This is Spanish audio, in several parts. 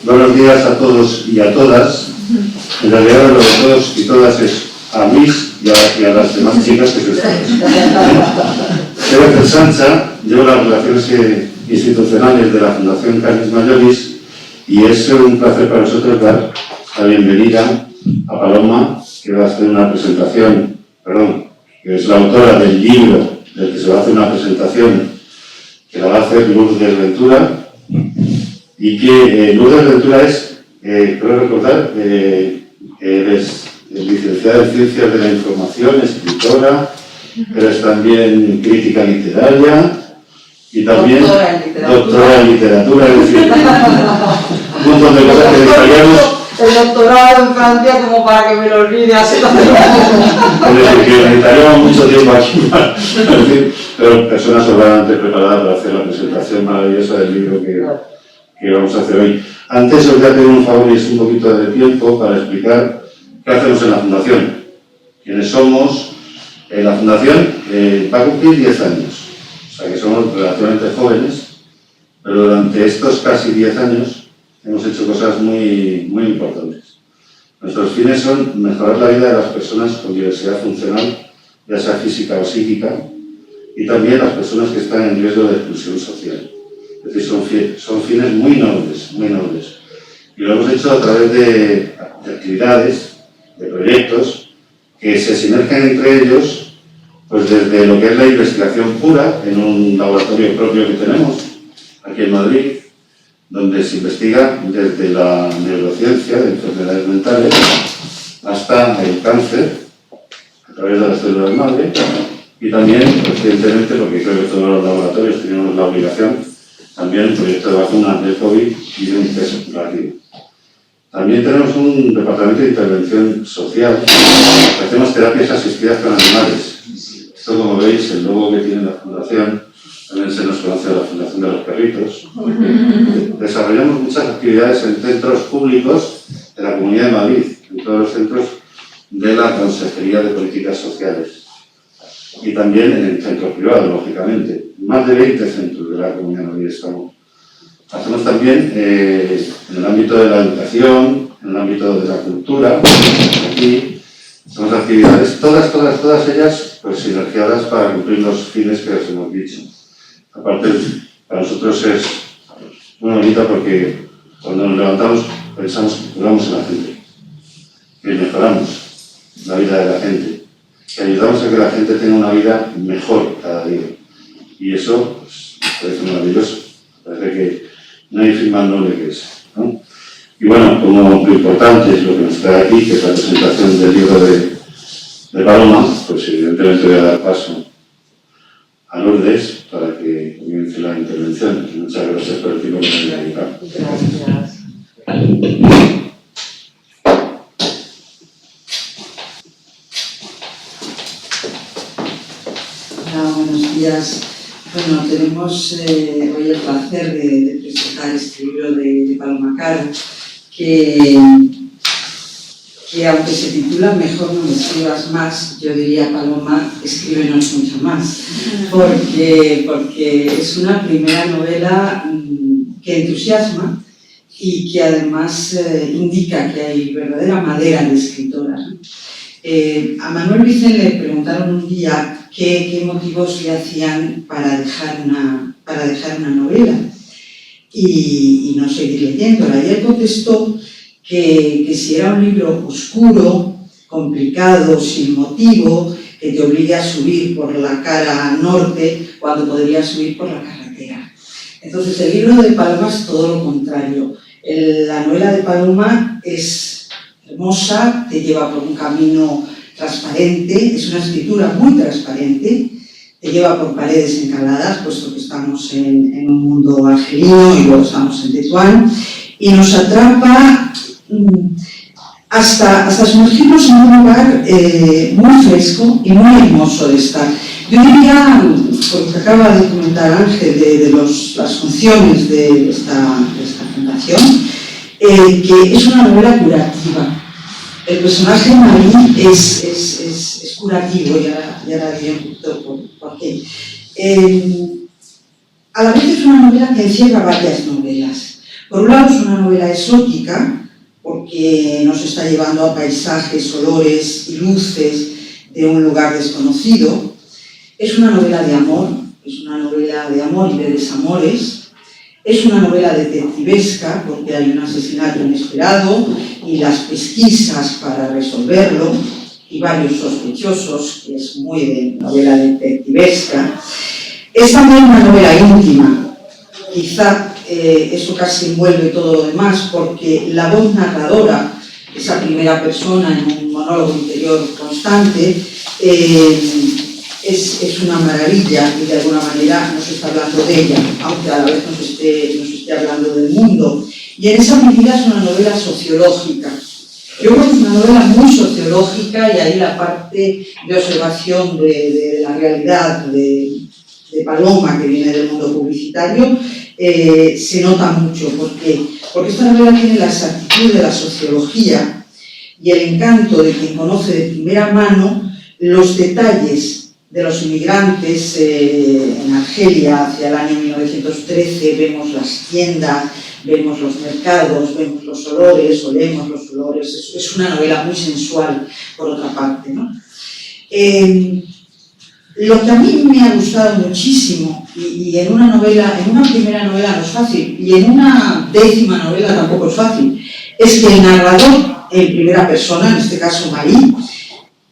Buenos días a todos y a todas. En realidad lo de todos y todas es a Luis y a las demás chicas que se están. Soy Ángel Sancha, llevo las relaciones institucionales de la Fundación Carles Mayoris y es un placer para nosotros dar la bienvenida a Paloma, que va a hacer una presentación, que es la autora del libro del que se va a hacer una presentación, que la va a hacer Lourdes Ventura, y que Lourdes Ventura es, creo recordar, eres licenciada en Ciencias de la Información, escritora, eres también crítica literaria y también doctora en literatura, es decir, un montón de cosas que necesitaríamos. El doctorado en Francia como para que me lo olvide así. Es decir, que necesitaríamos mucho tiempo aquí, pero personas sobradamente preparadas para hacer la presentación maravillosa del libro que vamos a hacer hoy. Antes os voy a pedir un favor y es un poquito de tiempo para explicar qué hacemos en la Fundación. ¿Quiénes somos? La Fundación va a cumplir 10 años, o sea que somos relativamente jóvenes, pero durante estos casi 10 años hemos hecho cosas muy importantes. Nuestros fines son mejorar la vida de las personas con diversidad funcional, ya sea física o psíquica, y también las personas que están en riesgo de exclusión social. Es decir, son fines muy nobles. Y lo hemos hecho a través de actividades, de proyectos, que se sinergian entre ellos, pues desde lo que es la investigación pura, en un laboratorio propio que tenemos aquí en Madrid, donde se investiga desde la neurociencia de enfermedades mentales hasta el cáncer, a través de las células madre, y también, recientemente, porque creo que todos los laboratorios tenemos la obligación, también el proyecto de vacunas del COVID y de un test rápido. También tenemos un departamento de intervención social, que hacemos terapias asistidas con animales. Esto, como veis, el logo que tiene la Fundación, también se nos conoce a la Fundación de los Perritos. Desarrollamos muchas actividades en centros públicos de la Comunidad de Madrid, en todos los centros de la Consejería de Políticas Sociales. Y también en el centro privado, lógicamente. Más de 20 centros de la Comunidad de Madrid estamos. Hacemos también en el ámbito de la educación, en el ámbito de la cultura, aquí. Hacemos actividades, todas ellas, pues sinergiadas para cumplir los fines que os hemos dicho. Aparte, para nosotros es muy bonita porque cuando nos levantamos pensamos que curamos a la gente, que mejoramos la vida de la gente, que ayudamos a que la gente tenga una vida mejor cada día. Y eso pues, me parece maravilloso, parece que no hay fin más noble que eso, ¿no? Y bueno, como lo importante es lo que nos trae aquí, que es la presentación del libro de Paloma, pues evidentemente voy a dar paso a Lourdes para que comience la intervención. Muchas gracias por el tiempo que me ha dedicado. Gracias. Hola, buenos días. Bueno, tenemos hoy el placer de presentar este libro de Paloma Caro, que aunque se titula Mejor no me escribas más, yo diría, Paloma, escríbenos mucho más, porque es una primera novela que entusiasma y que además indica que hay verdadera madera de escritora. A Manuel Vicen le preguntaron un día qué motivos le hacían para dejar una novela y no seguir leyéndola. Y él contestó que si era un libro oscuro, complicado, sin motivo, que te obligue a subir por la cara norte cuando podrías subir por la carretera. Entonces el libro de Paloma es todo lo contrario. La novela de Paloma es hermosa, te lleva por un camino transparente, es una escritura muy transparente, te lleva por paredes encaladas, puesto que estamos en un mundo argelino y luego estamos en Tetuán, y nos atrapa hasta sumergirnos en un lugar muy fresco y muy hermoso de estar. Yo diría, porque acaba de comentar Ángel, de las funciones de esta fundación, que es una novela curativa. El personaje Marie es curativo, y ahora diré un poquito por qué. A la vez es una novela que encierra varias novelas, Por un lado es una novela exótica, porque nos está llevando a paisajes, olores y luces de un lugar desconocido. Es una novela de amor, es una novela de amor y de desamores. Es una novela detectivesca, porque hay un asesinato inesperado y las pesquisas para resolverlo, y varios sospechosos, que es muy de novela detectivesca. Es también una novela íntima. Quizá eso casi envuelve todo lo demás, porque la voz narradora, esa primera persona en un monólogo interior constante, es una maravilla y de alguna manera nos está hablando de ella, aunque a la vez nos esté hablando del mundo. Y en esa medida es una novela sociológica. Yo creo que es una novela muy sociológica, y ahí la parte de observación de la realidad de Paloma, que viene del mundo publicitario, se nota mucho. Porque esta novela tiene la exactitud de la sociología y el encanto de quien conoce de primera mano los detalles de los inmigrantes en Argelia hacia el año 1913. Vemos las tiendas, vemos los mercados, vemos los olores, olemos los olores. Es una novela muy sensual, por otra parte, ¿no? Lo que a mí me ha gustado muchísimo, y en una primera novela no es fácil, y en una décima novela tampoco es fácil, es que el narrador en primera persona, en este caso Marie,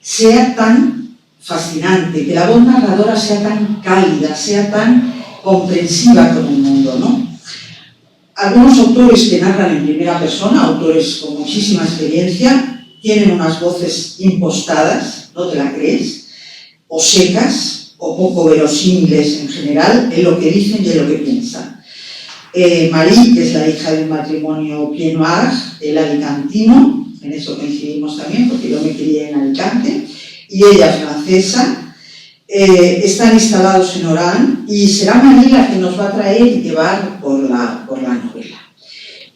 sea tan fascinante, que la voz narradora sea tan cálida, sea tan comprensiva con el mundo, ¿no? Algunos autores que narran en primera persona, autores con muchísima experiencia, tienen unas voces impostadas, no te la crees, o secas, o poco verosímiles en general, en lo que dicen y en lo que piensan. Marie, que es la hija de un matrimonio Pied Noir, el alicantino, en eso coincidimos también, porque yo me crié en Alicante, y ella francesa, están instalados en Orán, y será Marie la que nos va a traer y llevar por la novela.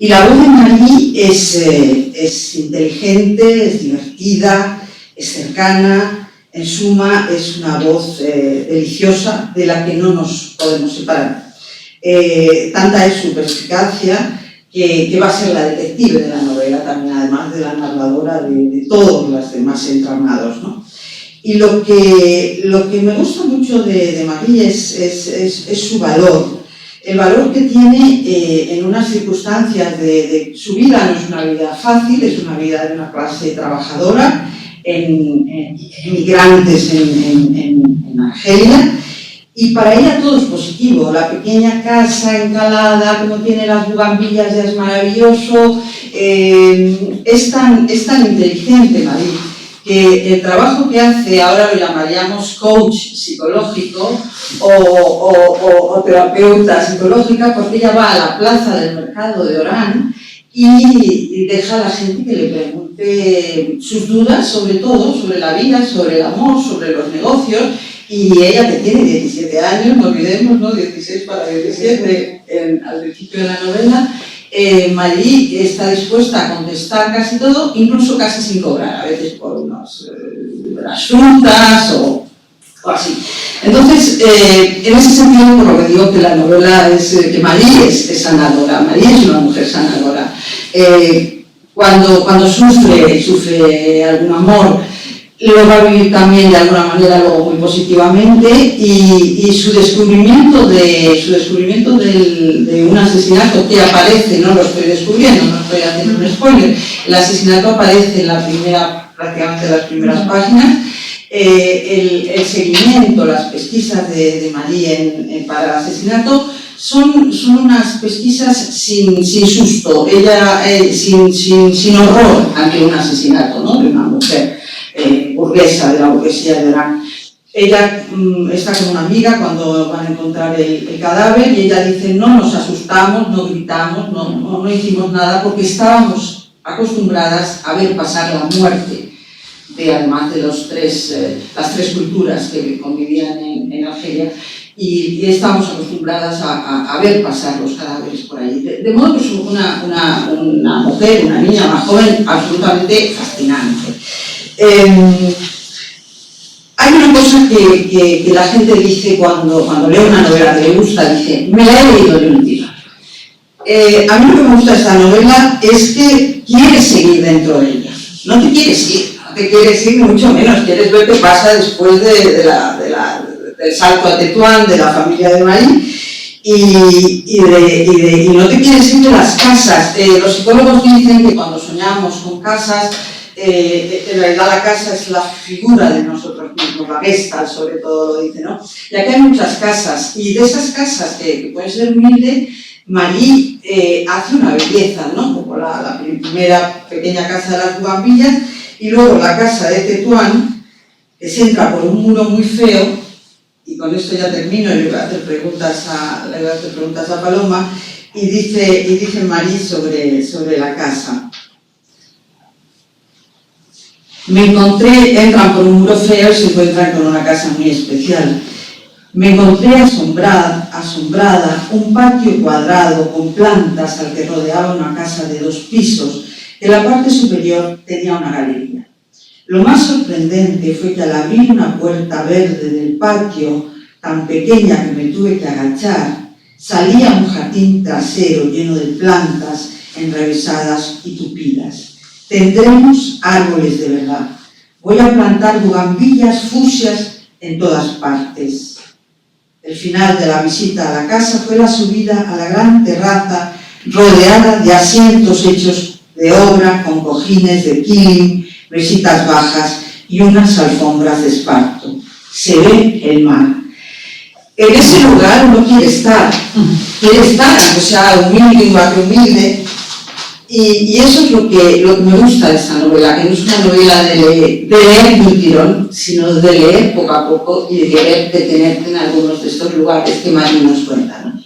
Y la voz de Marie es inteligente, es divertida, es cercana, en suma es una voz deliciosa de la que no nos podemos separar. Tanta es su perspicacia que va a ser la detective de la novela también, además de la narradora de todos los demás entramados, ¿no? Y lo que me gusta mucho de Marie es su valor, el valor que tiene en unas circunstancias de su vida. No es una vida fácil, es una vida de una clase trabajadora, emigrantes en Argelia, y para ella todo es positivo. La pequeña casa encalada, como tiene las bugambillas, ya es maravilloso. Es tan inteligente Marie, que el trabajo que hace, ahora lo llamaríamos coach psicológico o terapeuta psicológica, porque ella va a la plaza del mercado de Orán y deja a la gente que le pregunte sus dudas sobre todo, sobre la vida, sobre el amor, sobre los negocios. Y ella, que tiene 17 años, no olvidemos, ¿no? 16 para 17 al principio de la novela, Marie está dispuesta a contestar casi todo, incluso casi sin cobrar, a veces por unas frutas o así. Entonces, en ese sentido, por lo que digo que la novela que Marie es sanadora. Marie es una mujer sanadora. Cuando sufre algún amor, lo va a vivir también de alguna manera luego muy positivamente, y su descubrimiento de un asesinato que aparece, no lo estoy descubriendo, no estoy haciendo un spoiler, el asesinato aparece en prácticamente las primeras páginas. El seguimiento, las pesquisas de Marie para el asesinato son unas pesquisas sin susto, ella sin horror ante un asesinato, ¿no? De una mujer burguesa, de la burguesía de Orán. Ella está con una amiga cuando van a encontrar el cadáver, y ella dice: no nos asustamos, no gritamos, no hicimos nada, porque estábamos acostumbradas a ver pasar la muerte, además de las tres culturas que convivían en Argelia, y estamos acostumbradas a ver pasar los cadáveres por ahí. De modo que es una mujer, una niña más joven, absolutamente fascinante. Hay una cosa que la gente dice cuando lee una novela que le gusta, dice: me la he leído de un tiro. A mí lo que me gusta de esta novela es que quieres seguir dentro de ella. No te quieres ir, ni mucho menos. Quieres ver qué pasa después del salto a Tetuán, de la familia de Marí, y no te quieres ir de las casas. Los psicólogos dicen que cuando soñamos con casas, en realidad la casa es la figura de nosotros mismos, la Gestalt sobre todo lo dice, ¿no? Y aquí hay muchas casas, y de esas casas que pueden ser humildes, Marí hace una belleza, ¿no? Como la primera pequeña casa de las Bugambillas, y luego la casa de Tetuán, que se entra por un muro muy feo, y con esto ya termino y le voy a hacer preguntas a Paloma, y dice Marí sobre la casa. Entran por un muro feo y se encuentran con una casa muy especial. Me encontré asombrada un patio cuadrado con plantas al que rodeaba una casa de 2 pisos. En la parte superior tenía una galería. Lo más sorprendente fue que al abrir una puerta verde del patio, tan pequeña que me tuve que agachar, salía un jardín trasero lleno de plantas enrevesadas y tupidas. Tendremos árboles de verdad. Voy a plantar bugambillas fucsias en todas partes. El final de la visita a la casa fue la subida a la gran terraza rodeada de asientos hechos de obra con cojines de quilín, mesitas bajas y unas alfombras de esparto. Se ve el mar. En ese lugar uno quiere estar, o sea, humilde, igual que humilde. Y eso es lo que me gusta de esta novela, que no es una novela de leer de un tirón, sino de leer poco a poco y de querer detenerte en algunos de estos lugares que Marí nos cuenta, ¿no?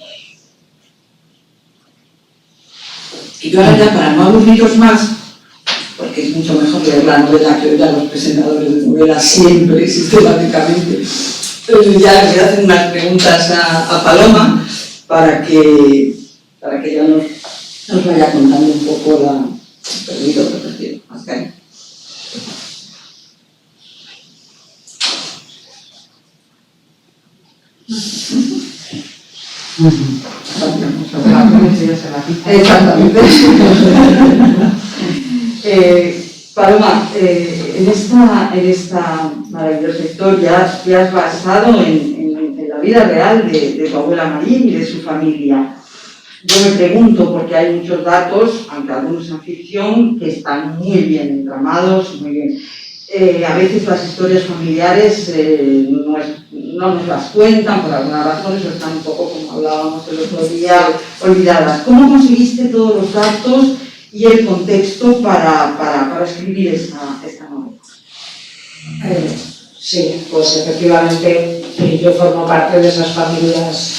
Y yo ahora ya, para no aburriros más, porque es mucho mejor leer la novela que oír a los presentadores de novelas siempre, sistemáticamente, ya les voy a hacer unas preguntas a Paloma para que ya nos vaya contando un poco la... Perdido, más cariño. Exactamente. Paloma, en esta maravillosa historia te has basado en la vida real de tu abuela Marí y de su familia. Yo me pregunto, porque hay muchos datos, aunque algunos son ficción, que están muy bien entramados, muy bien. A veces las historias familiares no nos las cuentan por alguna razón, eso están un poco, como hablábamos el otro día, olvidadas. ¿Cómo conseguiste todos los datos y el contexto para escribir esta novela? Sí, pues efectivamente yo formo parte de esas familias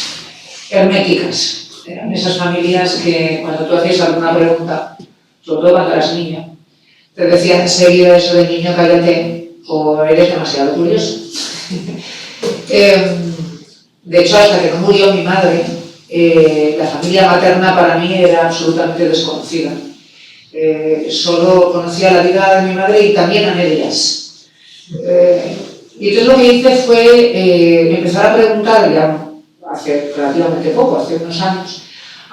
herméticas. Eran esas familias que cuando tú hacías alguna pregunta, sobre todo cuando eras niño, te decían enseguida eso de niño, cállate, o eres demasiado curioso. De hecho, hasta que no murió mi madre, la familia materna para mí era absolutamente desconocida. Solo conocía la vida de mi madre y también a medias. Y entonces lo que hice fue empezar a preguntar, ya hace relativamente poco, hace unos años,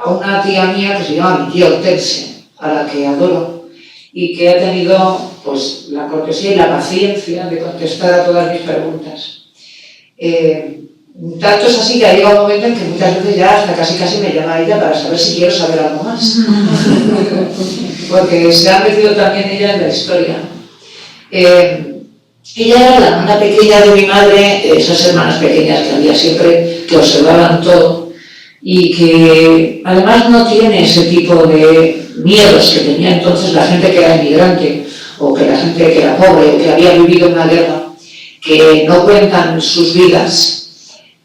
a una tía mía que se llama mi tía Hortensia, a la que adoro, y que ha tenido pues, la cortesía y la paciencia de contestar a todas mis preguntas. Tanto es así que ha llegado un momento en que muchas veces ya hasta casi me llama ella para saber si quiero saber algo más. Porque se ha metido también ella en la historia. Ella era la hermana pequeña de mi madre, esas hermanas pequeñas que había siempre, que observaban todo y que además no tiene ese tipo de miedos que tenía entonces la gente que era inmigrante o que la gente que era pobre o que había vivido una guerra, que no cuentan sus vidas,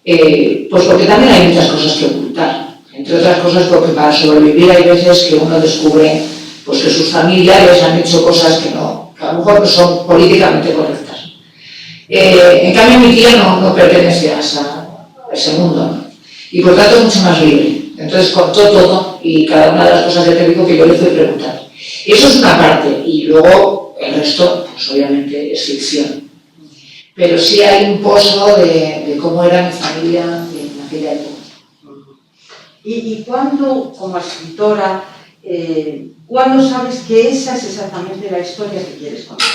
pues porque también hay muchas cosas que ocultar. Entre otras cosas porque para sobrevivir hay veces que uno descubre pues, que sus familiares han hecho cosas que a lo mejor no son políticamente correctas. En cambio mi tía no pertenece a ese mundo, ¿no? Y por tanto es mucho más libre. Entonces contó todo y cada una de las cosas que te digo que yo le fui preguntando. Y eso es una parte, y luego el resto, pues obviamente es ficción. Pero sí hay un pozo de cómo era mi familia en aquella época. ¿Y cuándo, como escritora, cuándo sabes que esa es exactamente la historia que quieres contar?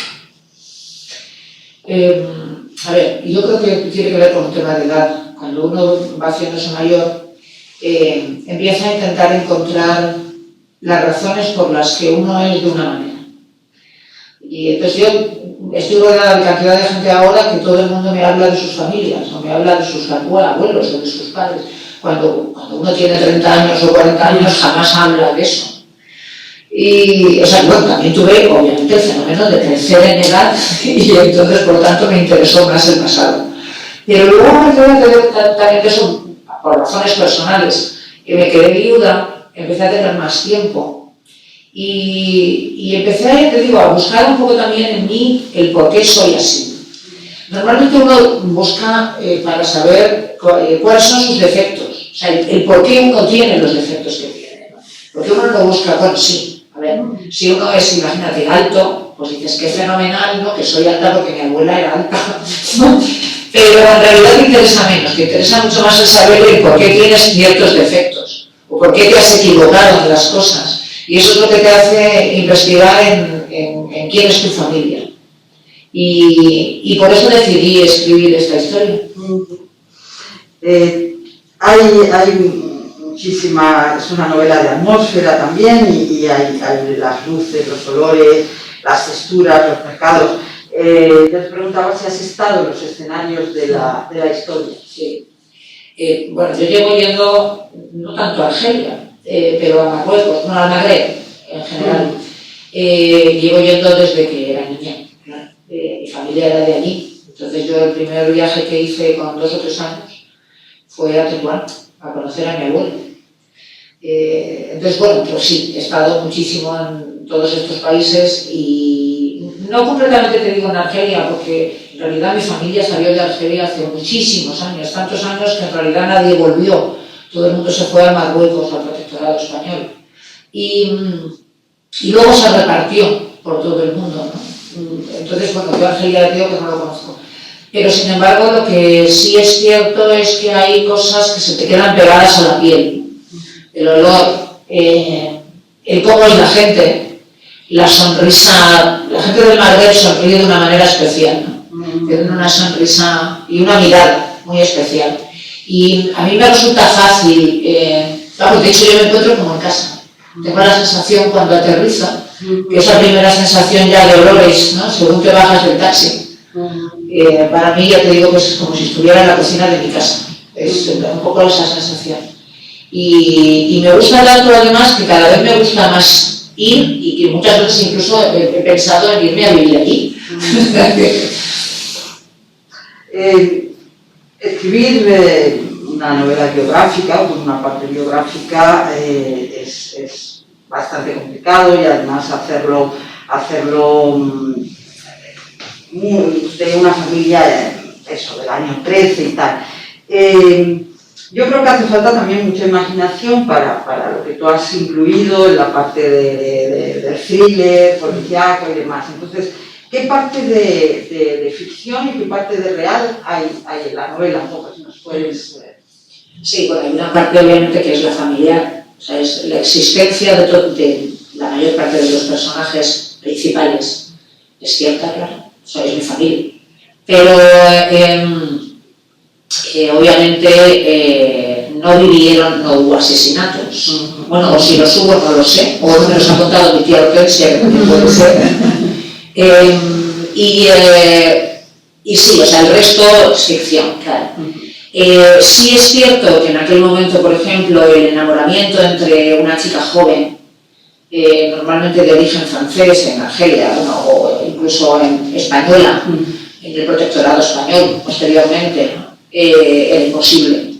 A ver, yo creo que tiene que ver con un tema de edad. Cuando uno va haciéndose mayor, empieza a intentar encontrar las razones por las que uno es de una manera. Y entonces yo estoy rodeada de cantidad de gente ahora que todo el mundo me habla de sus familias, o me habla de sus abuelos o de sus padres. Cuando uno tiene 30 años o 40 años jamás habla de eso. Y, o sea, bueno, también tuve, obviamente, el fenómeno de crecer en edad y entonces, por tanto, me interesó más el pasado. Pero luego también que eso, por razones personales, que me quedé viuda, empecé a tener más tiempo y empecé, te digo, a buscar un poco también en mí el por qué soy así. Normalmente uno busca para saber cuáles son sus defectos, o sea, el por qué uno tiene los defectos que tiene, ¿no? Porque uno no busca, bueno, sí. A ver, si uno es, imagínate, alto, pues dices que es fenomenal, ¿no? Que soy alta porque mi abuela era alta, ¿no? Pero en realidad te interesa menos, te interesa mucho más el saber el por qué tienes ciertos defectos, o por qué te has equivocado en las cosas. Y eso es lo que te hace investigar en quién es tu familia. Y por eso decidí escribir esta historia. Hay muchísima, es una novela de atmósfera también y hay las luces, los olores, las texturas, los mercados. Yo te preguntaba si has estado en los escenarios de la historia. Sí. Bueno, yo llevo yendo no tanto a Argelia, pero a Marruecos, no al Magreb en general. Llevo yendo desde que era niña. Mi familia era de allí. Entonces yo el primer viaje que hice con 2 o 3 años fue a Tetuán, a conocer a mi abuelo. Entonces, bueno, pues sí, he estado muchísimo en todos estos países y no completamente te digo en Argelia, porque en realidad mi familia salió de Argelia hace muchísimos años, tantos años que en realidad nadie volvió, todo el mundo se fue a Marruecos, al protectorado español. Y luego se repartió por todo el mundo, ¿no? Entonces, bueno, yo Argelia digo que no lo conozco. Pero sin embargo, lo que sí es cierto es que hay cosas que se te quedan pegadas a la piel. El olor, el cómo es la gente, la sonrisa. La gente del Magreb sonríe de una manera especial, ¿no? Tienen una sonrisa y una mirada muy especial. Y a mí me resulta fácil, vamos, de hecho yo me encuentro como en casa. Tengo la sensación cuando aterrizo, que esa primera sensación ya de olores, ¿no? Según te bajas del taxi. Para mí, ya te digo que es como si estuviera en la cocina de mi casa. Es un poco esa sensación. Y me gusta tanto además que cada vez me gusta más ir y que muchas veces incluso he pensado en irme a vivir allí. Escribir una novela biográfica o una parte biográfica es bastante complicado y además hacerlo de una familia eso, del año 13 y tal. Yo creo que hace falta también mucha imaginación para lo que tú has incluido en la parte del thriller, policíaco y demás. Entonces, ¿qué parte de ficción y qué parte de real hay en la novela? Un poco, si nos puedes... Sí, bueno, hay una parte obviamente que es la familiar, o sea, es la existencia de la mayor parte de los personajes principales. Es cierta, claro, sois mi familia. Pero obviamente no vivieron, no hubo asesinatos. Bueno, o si los hubo, no lo sé, o no me los ha contado mi tía Hortensia, que también puede ser. Y sí, o sea, el resto es ficción, claro. Sí es cierto que en aquel momento, por ejemplo, el enamoramiento entre una chica joven, normalmente de origen francés en Argelia, bueno, o incluso en española, en el protectorado español posteriormente, ¿no? Era imposible.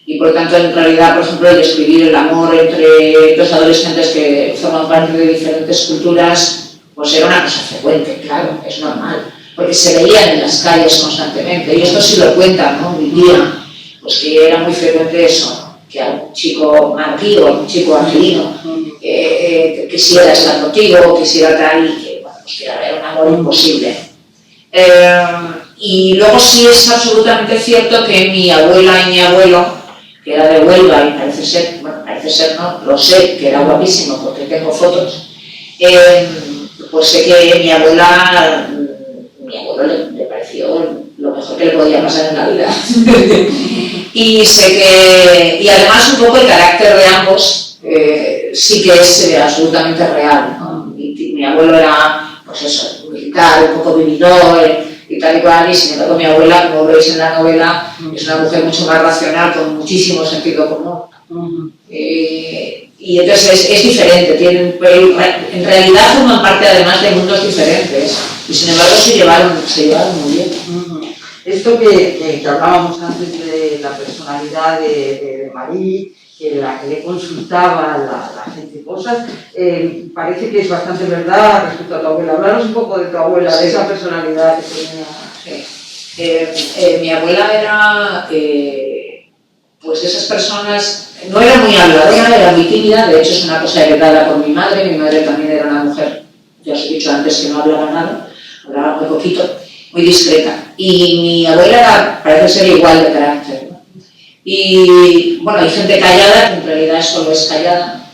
Y por tanto, en realidad, por ejemplo, el describir el amor entre 2 adolescentes que forman parte de diferentes culturas, pues era una cosa frecuente, claro, es normal, porque se veían en las calles constantemente, y esto sí lo cuentan, ¿no? Hoy día, pues que era muy frecuente eso, ¿no? Que a un chico marroquí o a un chico argelino quisiera estar contigo, quisiera tal, y que, bueno, pues que era un amor imposible. Y luego sí es absolutamente cierto que mi abuela y mi abuelo, que era de Huelva y parece ser, bueno, parece ser no, lo sé, que era guapísimo porque tengo fotos, pues sé que mi abuelo le pareció lo mejor que le podía pasar en la vida. Y sé que, y además un poco el carácter de ambos sí que es absolutamente real, ¿no? Mi abuelo era, pues eso, militar, un poco vividor y tal y cual, y sin embargo mi abuela, como veis en la novela, es una mujer mucho más racional, con muchísimo sentido común. Y entonces es diferente, tienen, en realidad forman parte además de mundos diferentes, y sin embargo se llevaron muy bien. Esto que hablábamos antes de la personalidad de Marie, que la que le consultaba a la gente cosas, parece que es bastante verdad respecto a tu abuela. Hablaros un poco de tu abuela, de esa personalidad que tenía. Sí. Mi abuela era, pues de esas personas, no era muy habladora, era muy tímida, de hecho es una cosa heredada por mi madre también era una mujer, ya os he dicho antes que no hablaba nada, hablaba muy poquito, muy discreta. Y mi abuela parece ser igual de carácter, ¿no? Y bueno, hay gente callada que en realidad solo es callada,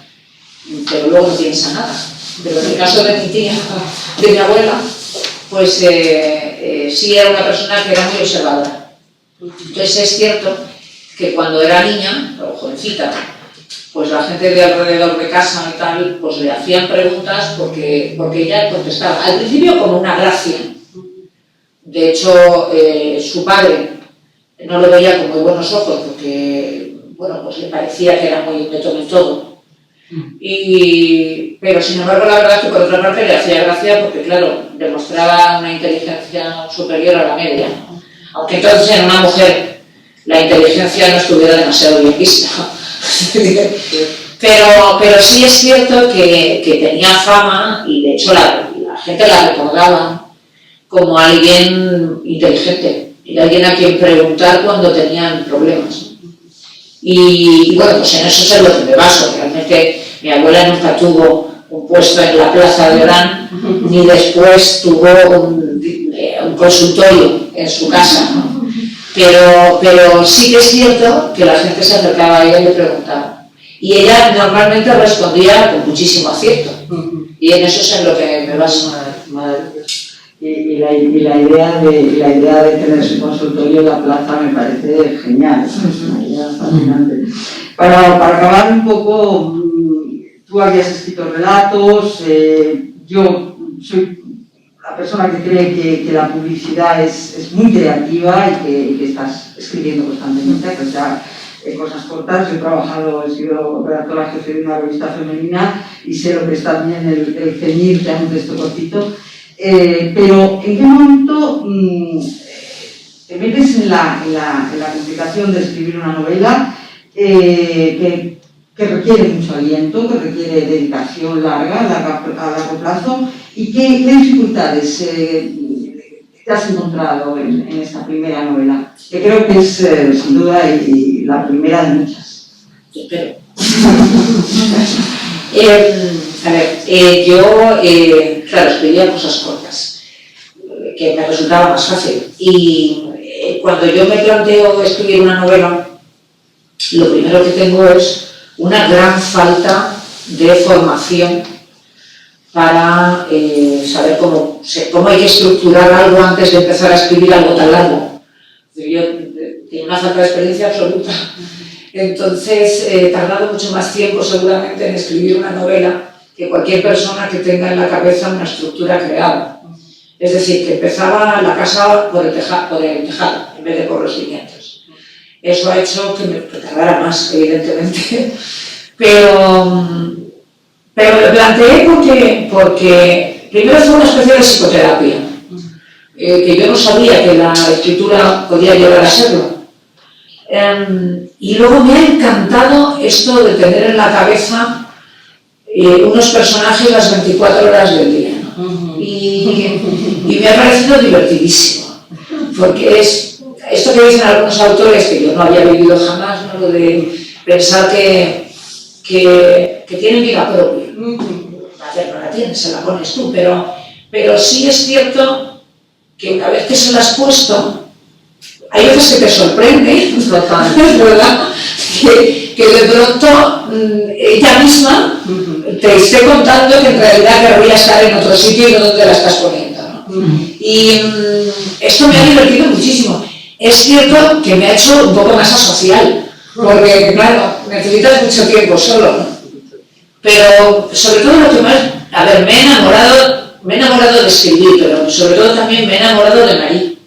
pero luego no piensa nada. Pero en el caso de mi tía, de mi abuela, pues sí era una persona que era muy observadora. Entonces es cierto que cuando era niña, o jovencita, pues la gente de alrededor de casa y tal, pues le hacían preguntas porque ella contestaba. Al principio como una gracia. De hecho, su padre no lo veía con muy buenos ojos porque, bueno, pues le parecía que era muy método en todo. Pero sin embargo, la verdad es que por otra parte le hacía gracia porque, claro, demostraba una inteligencia superior a la media. Aunque entonces en una mujer la inteligencia no estuviera demasiado bien vista. Pero sí es cierto que tenía fama y de hecho la gente la recordaba como alguien inteligente y alguien a quien preguntar cuando tenían problemas. Y bueno, pues en eso es lo que me baso. Realmente mi abuela nunca tuvo un puesto en la plaza de Orán, ni después tuvo un consultorio en su casa, ¿no? Pero sí que es cierto que la gente se acercaba a ella y le preguntaba. Y ella normalmente respondía con muchísimo acierto. Y en eso es en lo que me baso. Y la idea de tener su consultorio en la plaza me parece genial, es una idea fascinante. Para acabar un poco, tú habías escrito relatos, yo soy la persona que cree que la publicidad es muy creativa y que estás escribiendo constantemente, o sea, cosas cortas. Yo he sido redactora jefe de una revista femenina y sé lo que es también el ceñirte a un texto cortito. Pero ¿en qué momento te metes en la complicación de escribir una novela que requiere mucho aliento, que requiere dedicación larga, a largo plazo? ¿Y qué dificultades te has encontrado en esta primera novela? Que creo que es, sin duda, y la primera de muchas. Espero. A ver, yo, claro, escribía cosas cortas, que me resultaba más fácil. Y cuando yo me planteo escribir una novela, lo primero que tengo es una gran falta de formación para saber cómo hay que estructurar algo antes de empezar a escribir algo tan largo. Yo tengo una falta de experiencia absoluta. Entonces, he tardado mucho más tiempo seguramente en escribir una novela que cualquier persona que tenga en la cabeza una estructura creada. Es decir, que empezaba la casa por el tejado en vez de por los cimientos. Eso ha hecho que me tardara más, evidentemente. Pero me planteé porque primero fue una especie de psicoterapia, que yo no sabía que la escritura podía llegar a serlo. Y luego me ha encantado esto de tener en la cabeza unos personajes las 24 horas del día, ¿no? Y me ha parecido divertidísimo, porque es esto que dicen algunos autores que yo no había vivido jamás, ¿no? Lo de pensar que tienen vida propia. No la tienes, se la pones tú, pero sí es cierto que una vez que se la has puesto, hay veces que te sorprende, ¿verdad? que de pronto ella misma te esté contando que en realidad querría estar en otro sitio y no donde la estás poniendo, ¿no? Y esto me ha divertido muchísimo. Es cierto que me ha hecho un poco más asocial, porque claro, necesitas mucho tiempo solo, ¿no? Pero sobre todo lo que más... A ver, me he enamorado de escribir, pero sobre todo también me he enamorado de Marí.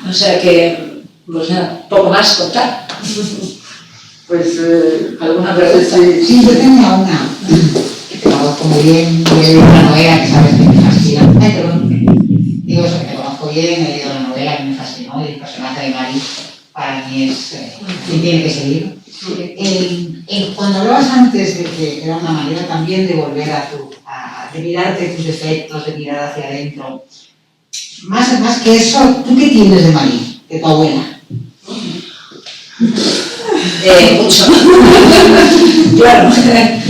O sea que, pues nada, poco más contar. Pues, ¿alguna pregunta? Sí, yo tenía una, que te conozco muy bien, y he leído una novela que sabes que me fascina. Ay, perdón. Digo eso, que te conozco bien, he leído una novela que me fascinó, y el personaje de Marí para mí es quien tiene que seguir. Cuando hablabas antes de que era una manera también de volver de mirarte tus defectos, de mirar hacia adentro, más que eso, ¿tú qué tienes de Marí, de tu abuela? Mucho. Claro. A ver,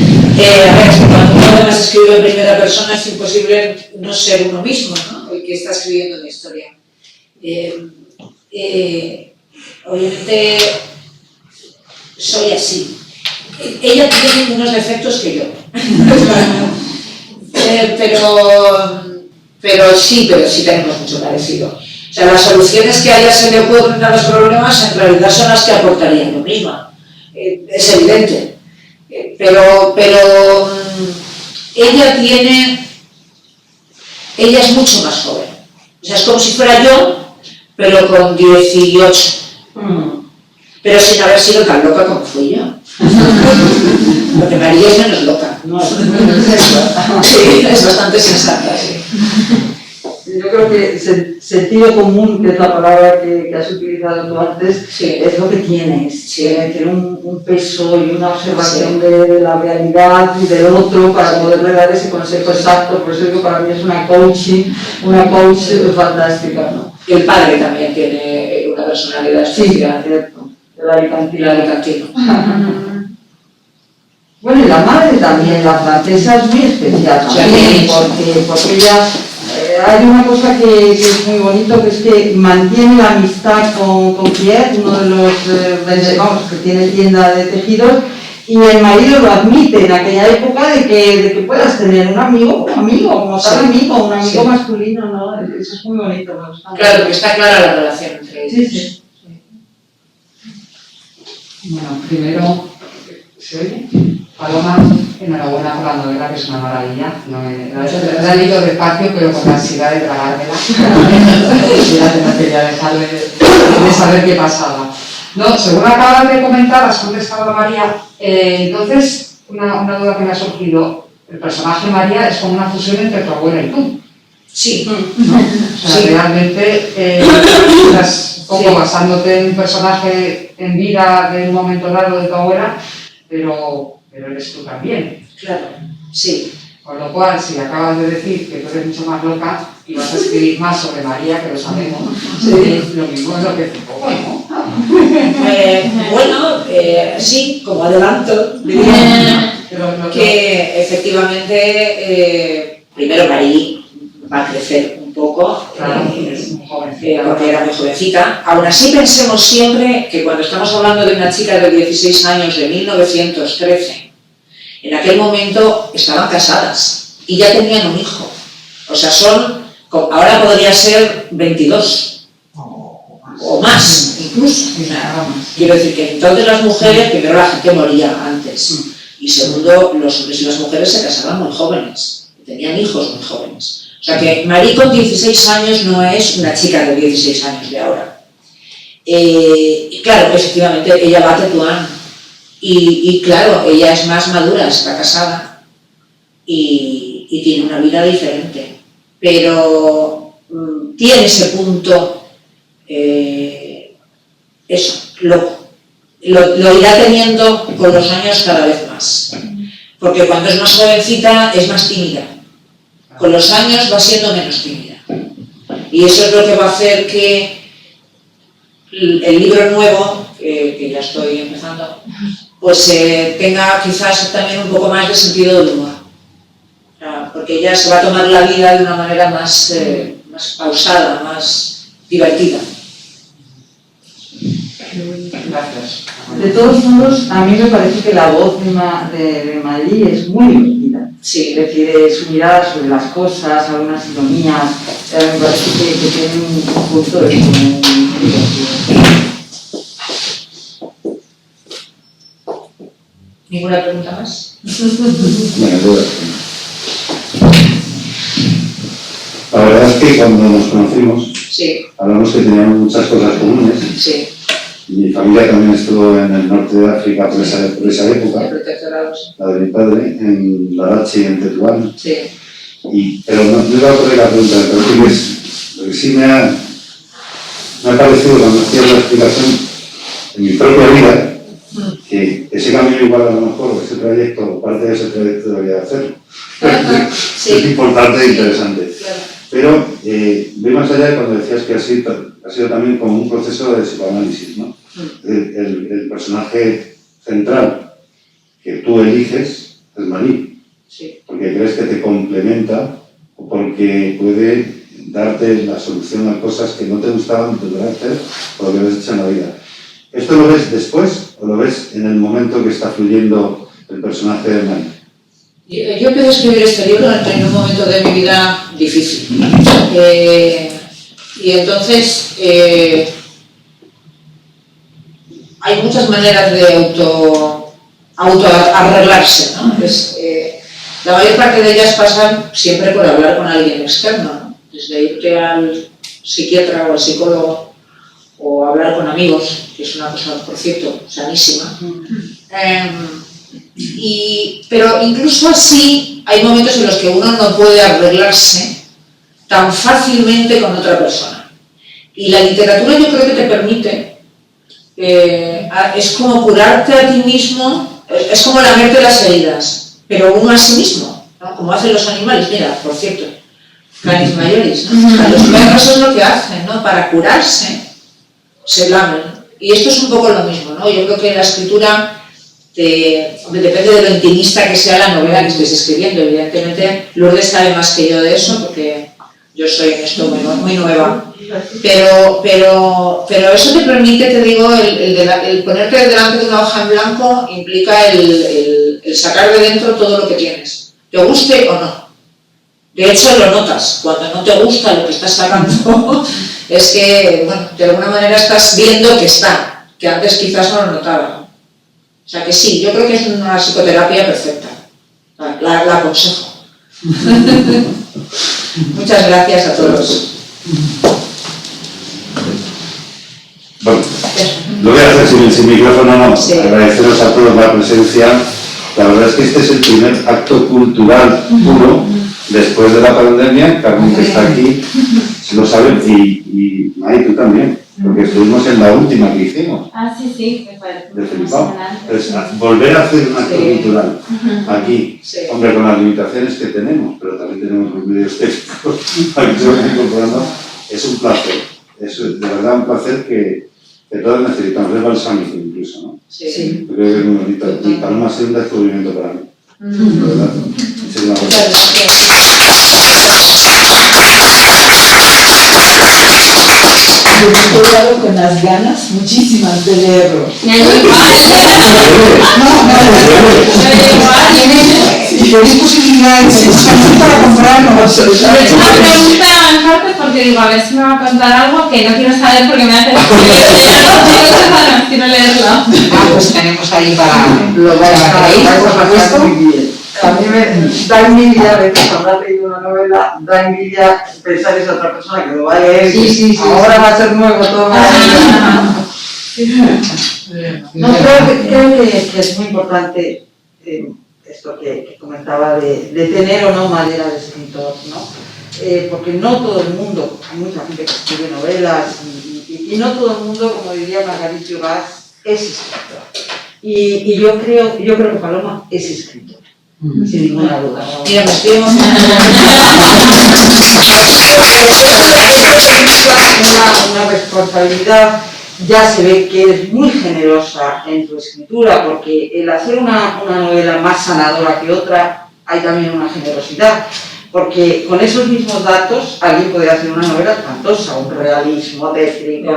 cuando uno además escribe en primera persona es imposible no ser uno mismo, ¿no? El que está escribiendo la historia. Obviamente soy así. Ella tiene unos defectos que yo. Pero sí tenemos mucho parecido. O sea, las soluciones que a ella se le ocurren a los problemas en realidad son las que aportarían lo mismo. Es evidente. Pero ella es mucho más joven. O sea, es como si fuera yo, pero con 18. Pero sin haber sido tan loca como fui yo. Porque María es menos loca. no, Sí, es bastante sensata, sí. yo creo que sentido común, que es la palabra que has utilizado tú antes, Sí. es lo que tienes. Sí. Tiene un peso y una observación de la realidad y del otro para poderle dar ese consejo exacto. Por eso digo, para mí es una coach fantástica, ¿no? Y el padre también tiene una personalidad Sí, especial. cierto. El alicantino. El alicantino. Bueno, y la madre también, la francesa, es muy especial también, porque ella, hay una cosa que es muy bonito, que es que mantiene la amistad con Pierre, uno de los que tiene tienda de tejidos, y el marido lo admite en aquella época de que puedas tener un amigo, como tal amigo, un amigo masculino, ¿no? Eso es muy bonito, me gusta. Claro, que está clara la relación entre ellos. Sí. Bueno, primero, ¿se oye? Paloma, enhorabuena por la novela, que es una maravilla. No, la he leído despacio, pero con la ansiedad de tragármela. No quería dejar de saber qué pasaba. No, según acabas de comentar, has contestado a María. Entonces, una duda que me ha surgido. El personaje María es como una fusión entre tu abuela y tú. Sí. ¿No? O sea, Sí. realmente estás un poco basándote en un personaje en vida de un momento dado de tu abuela, pero eres tú también. Claro, sí. Con lo cual, si acabas de decir que tú eres mucho más loca y vas a escribir más sobre María, que lo sabemos, lo mismo es lo que es un poco, ¿no? Bueno, sí, como adelanto, diría que efectivamente, primero Marí va a crecer un poco, Claro, es muy jovencita. porque era muy jovencita. Aún así pensemos siempre que cuando estamos hablando de una chica de 16 años de 1913, en aquel momento estaban casadas y ya tenían un hijo. O sea, ahora podría ser 22 o más incluso. O sea, quiero decir que entonces las mujeres, primero la gente moría antes y segundo, los hombres y las mujeres se casaban muy jóvenes, tenían hijos muy jóvenes. O sea que Marí con 16 años no es una chica de 16 años de ahora. Y claro, efectivamente, ella va a Tetuán y claro, ella es más madura, está casada y tiene una vida diferente. Pero tiene ese punto, loco. Lo irá teniendo con los años cada vez más. Porque cuando es más jovencita es más tímida. Con los años va siendo menos tímida. Y eso es lo que va a hacer que el libro nuevo, que ya estoy empezando, pues tenga quizás también un poco más de sentido del humor. Porque ella se va a tomar la vida de una manera más pausada, más divertida. Gracias. De todos modos, a mí me parece que la voz de Madrid es muy divertida. Sí. Es decir, su mirada sobre las cosas, algunas ironías, me parece que tiene un punto de vista muy divertido. ¿Ninguna pregunta más? Bueno, la verdad es que cuando nos conocimos, Sí, hablamos que teníamos muchas cosas comunes. sí, Mi familia también estuvo en el norte de África por esa de época, protectorados. la de mi padre, en Larachi, en Tetuán. Sí, Pero no iba a poner la pregunta, pero sí que lo que sí me ha parecido cuando hacía la explicación en mi propia vida, que ese camino igual a lo mejor, ese trayecto, parte de ese trayecto debería hacerlo. sí. Es importante e interesante. Claro. Pero voy más allá de cuando decías que ha sido también como un proceso de psicoanálisis, ¿no? El personaje central que tú eliges es Marí, Sí. porque crees que te complementa o porque puede darte la solución a cosas que no te gustaban de tu carácter o lo que habías hecho en la vida. ¿Esto lo ves después o lo ves en el momento que está fluyendo el personaje de Marí? Yo empecé a escribir este libro en un momento de mi vida difícil. Y entonces hay muchas maneras de autoarreglarse, ¿no? La mayor parte de ellas pasan siempre por hablar con alguien externo, ¿no? Desde irte al psiquiatra o al psicólogo o hablar con amigos, que es una cosa, por cierto, sanísima. Pero incluso así hay momentos en los que uno no puede arreglarse tan fácilmente con otra persona. Y la literatura yo creo que te permite, es como curarte a ti mismo, es como lamerte las heridas, pero uno a sí mismo, ¿no? Como hacen los animales. Mira, por cierto, canis maioris, ¿no? O sea, los perros es lo que hacen, ¿no? Para curarse se lamen. Y esto es un poco lo mismo, ¿no? Yo creo que la escritura depende de lo intimista que sea la novela que estés escribiendo. Evidentemente, Lourdes sabe más que yo de eso, porque yo soy en esto muy nueva. Pero eso te permite, te digo, el ponerte delante de una hoja en blanco implica el sacar de dentro todo lo que tienes, te guste o no. De hecho, lo notas. Cuando no te gusta lo que estás sacando, es que, bueno, de alguna manera estás viendo que está, que antes quizás no lo notaba. O sea que sí, yo creo que es una psicoterapia perfecta. La aconsejo. Muchas gracias a todos. Bueno, lo voy a hacer sin micrófono, no. Sí. Agradeceros a todos la presencia. La verdad es que este es el primer acto cultural puro después de la pandemia. Carmen, que está aquí, si lo saben, y May, tú también, porque estuvimos en la última que hicimos. Ah, sí, me parece De muy Felipao. emocionante. Es volver a hacer un acto cultural aquí, Sí. hombre, con las limitaciones que tenemos, pero también tenemos los medios técnicos para que se vayan incorporando. Es un placer, es de verdad un placer que todos necesitamos, es balsámico incluso, ¿no? Sí. Yo creo que es muy bonito y Paloma ha sido un descubrimiento para mí, de verdad. Muchísimas Muchas gracias. Yo me he quedado con las ganas muchísimas de leerlo. ¿Tenéis posibilidades para comprarlo? Una pregunta en parte porque digo, a ver si me va a contar algo que no quiero saber porque me hace quiero leerlo. Ah, pues tenemos ahí para... Lo vais a ¿Para pasar muy bien. A mí me da envidia, a veces cuando has leído una novela, da envidia pensar esa otra persona que lo va a leer. Sí, Ahora va a ser nuevo todo. No, creo que es muy importante esto que comentaba de tener o no madera de escritor, ¿no? Porque no todo el mundo, hay mucha gente que escribe novelas y no todo el mundo, como diría Marguerite Duras, es escritor. Y yo creo que Paloma es escritora, sin ninguna duda. Mira, me estoy emocionando. Una responsabilidad. Ya se ve que eres muy generosa en tu escritura, porque el hacer una novela más sanadora que otra, hay también una generosidad, porque con esos mismos datos alguien podría hacer una novela espantosa, un realismo tétrico,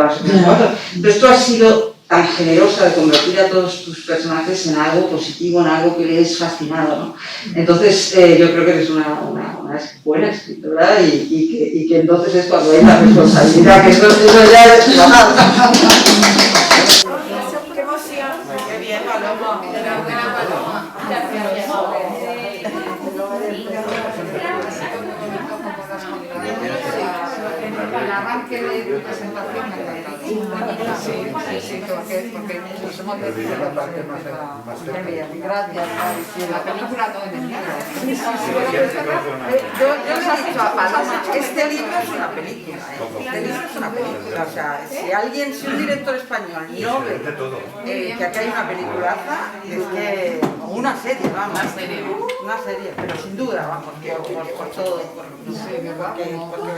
pero esto ha sido tan generosa de convertir a todos tus personajes en algo positivo, en algo que les es fascinado, ¿no? Entonces, yo creo que eres una buena escritora y que entonces es cuando hay la responsabilidad, que eso ya es trabajar. ¡Qué emoción! ¡Qué bien, Paloma! ¡Enhorabuena, Paloma! El arranque de presentación me ha encantado. Sí, porque nos hemos decidido la parte más bien. Gracias, la película no entendía. Yo le he dicho a Paloma, este libro es una película, este libro es una película, o sea, si un director español no ve que aquí hay una peliculaza, es que, o una serie, vamos, una serie, pero sin duda, vamos, por todo, porque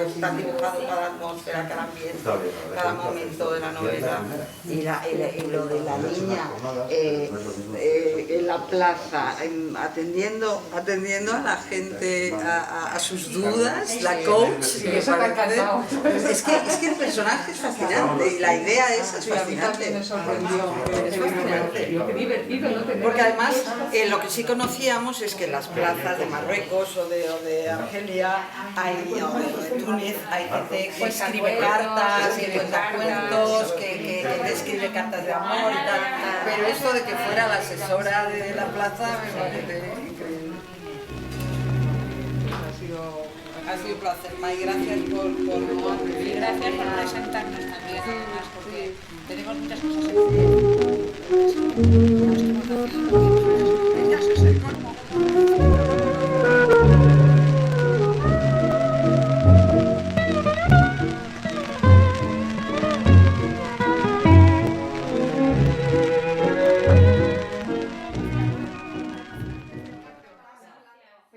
está dibujado cada atmósfera, cada ambiente, cada momento de la novela, y lo de la niña en la plaza, atendiendo a la gente, a sus dudas, la coach, Eso me ha encantado. es que el personaje es fascinante y la idea esa es fascinante. Me sorprendió. Es fascinante. Lo que divertido, ¿no? Porque además lo que sí conocíamos es que en las plazas de Marruecos o de Argelia o de Túnez hay gente que escribe cartas, que cuenta cuentos, que te escribe cartas de amor y tal. Pero esto de que fuera la asesora de la plaza me parece increíble. Ha sido un placer, May, gracias por Gracias por presentarnos también, además, porque tenemos muchas cosas en